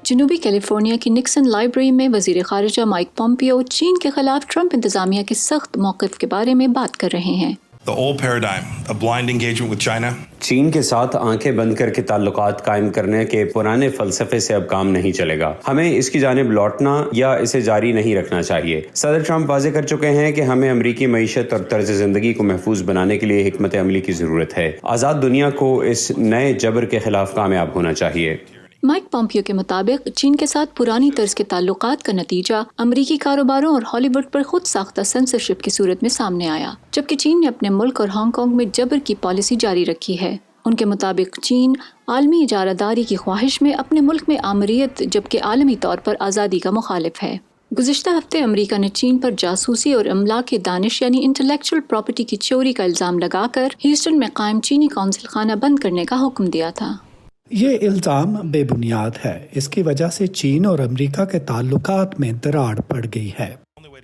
جنوبی کیلیفورنیا کی Nixon library میں وزیر خارجہ مائک پومپیو چین کے خلاف ٹرمپ انتظامیہ کے سخت موقف کے بارے میں بات کر رہے ہیں۔ The old paradigm of blind engagement with China. چین کے ساتھ آنکھیں بند کر کے تعلقات قائم کرنے کے پرانے فلسفے سے اب کام نہیں چلے گا۔ ہمیں اس کی جانب لوٹنا یا اسے جاری نہیں رکھنا چاہیے۔ صدر ٹرمپ واضح کر چکے ہیں کہ ہمیں امریکی معیشت اور طرز زندگی کو محفوظ بنانے کے لیے حکمت عملی کی ضرورت ہے۔ آزاد دنیا کو اس نئے جبر کے خلاف کامیاب ہونا چاہیے۔ مائک پومپیو کے مطابق چین کے ساتھ پرانی طرز کے تعلقات کا نتیجہ امریکی کاروباروں اور ہالی ووڈ پر خود ساختہ سنسرشپ کی صورت میں سامنے آیا، جبکہ چین نے اپنے ملک اور ہانگ کانگ میں جبر کی پالیسی جاری رکھی ہے۔ ان کے مطابق چین عالمی اجارہ داری کی خواہش میں اپنے ملک میں آمریت جبکہ عالمی طور پر آزادی کا مخالف ہے۔ گزشتہ ہفتے امریکہ نے چین پر جاسوسی اور املاک دانش یعنی انٹلیکچوئل پراپرٹی کی چوری کا الزام لگا کر ہیوسٹن میں قائم چینی قونصل خانہ بند کرنے کا حکم دیا تھا۔ یہ الزام بے بنیاد ہے۔ اس کی وجہ سے چین اور امریکہ کے تعلقات میں دراڑ پڑ گئی ہے۔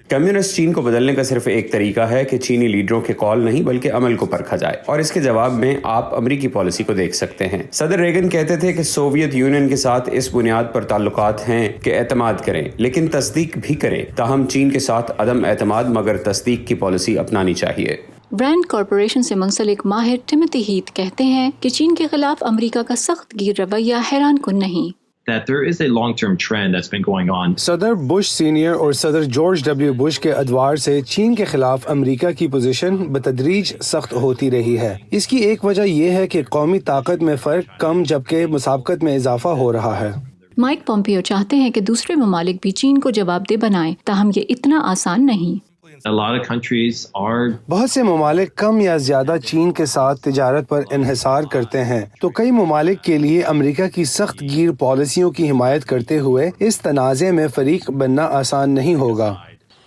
کمیونسٹ چین کو بدلنے کا صرف ایک طریقہ ہے کہ چینی لیڈروں کے قول نہیں بلکہ عمل کو پرکھا جائے، اور اس کے جواب میں آپ امریکی پالیسی کو دیکھ سکتے ہیں۔ صدر ریگن کہتے تھے کہ سوویت یونین کے ساتھ اس بنیاد پر تعلقات ہیں کہ اعتماد کریں لیکن تصدیق بھی کریں، تاہم چین کے ساتھ عدم اعتماد مگر تصدیق کی پالیسی اپنانی چاہیے۔ برانڈ کارپوریشن سے منسلک ماہر ٹیموتھی ہیتھ کہتے ہیں کہ چین کے خلاف امریکہ کا سخت گیر رویہ حیران کن نہیں۔ that there is a long-term trend that's been going on. صدر بش سینئر اور صدر جارج ڈبلیو بش کے ادوار سے چین کے خلاف امریکہ کی پوزیشن بتدریج سخت ہوتی رہی ہے۔ اس کی ایک وجہ یہ ہے کہ قومی طاقت میں فرق کم جبکہ مسابقت میں اضافہ ہو رہا ہے۔ مائک پومپیو چاہتے ہیں کہ دوسرے ممالک بھی چین کو جواب دہ بنائیں، تاہم یہ اتنا آسان نہیں۔ A lot of countries are بہت سے ممالک کم یا زیادہ چین کے ساتھ تجارت پر انحصار کرتے ہیں، تو کئی ممالک کے لیے امریکہ کی سخت گیر پالیسیوں کی حمایت کرتے ہوئے اس تنازع میں فریق بننا آسان نہیں ہوگا۔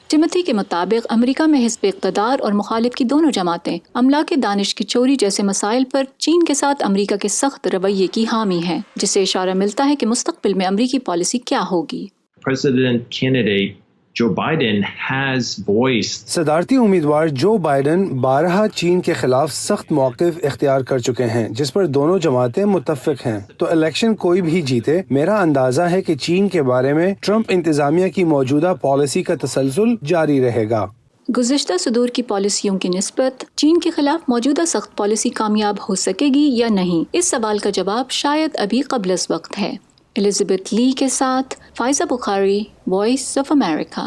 ٹیموتھی کے مطابق امریکہ میں حزب اقتدار اور مخالف کی دونوں جماعتیں املاک دانش کی چوری جیسے مسائل پر چین کے ساتھ امریکہ کے سخت رویے کی حامی ہیں، جس سے اشارہ ملتا ہے کہ مستقبل میں امریکی پالیسی کیا ہوگی۔ President candidate Joe Biden has voiced صدارتی امیدوار جو بائیڈن بارہا چین کے خلاف سخت موقف اختیار کر چکے ہیں، جس پر دونوں جماعتیں متفق ہیں، تو الیکشن کوئی بھی جیتے، میرا اندازہ ہے کہ چین کے بارے میں ٹرمپ انتظامیہ کی موجودہ پالیسی کا تسلسل جاری رہے گا۔ گزشتہ صدور کی پالیسیوں کی نسبت چین کے خلاف موجودہ سخت پالیسی کامیاب ہو سکے گی یا نہیں، اس سوال کا جواب شاید ابھی قبل از وقت ہے۔ الزبتھ لی کے ساتھ فائزہ بخاری، وائس آف امریکہ۔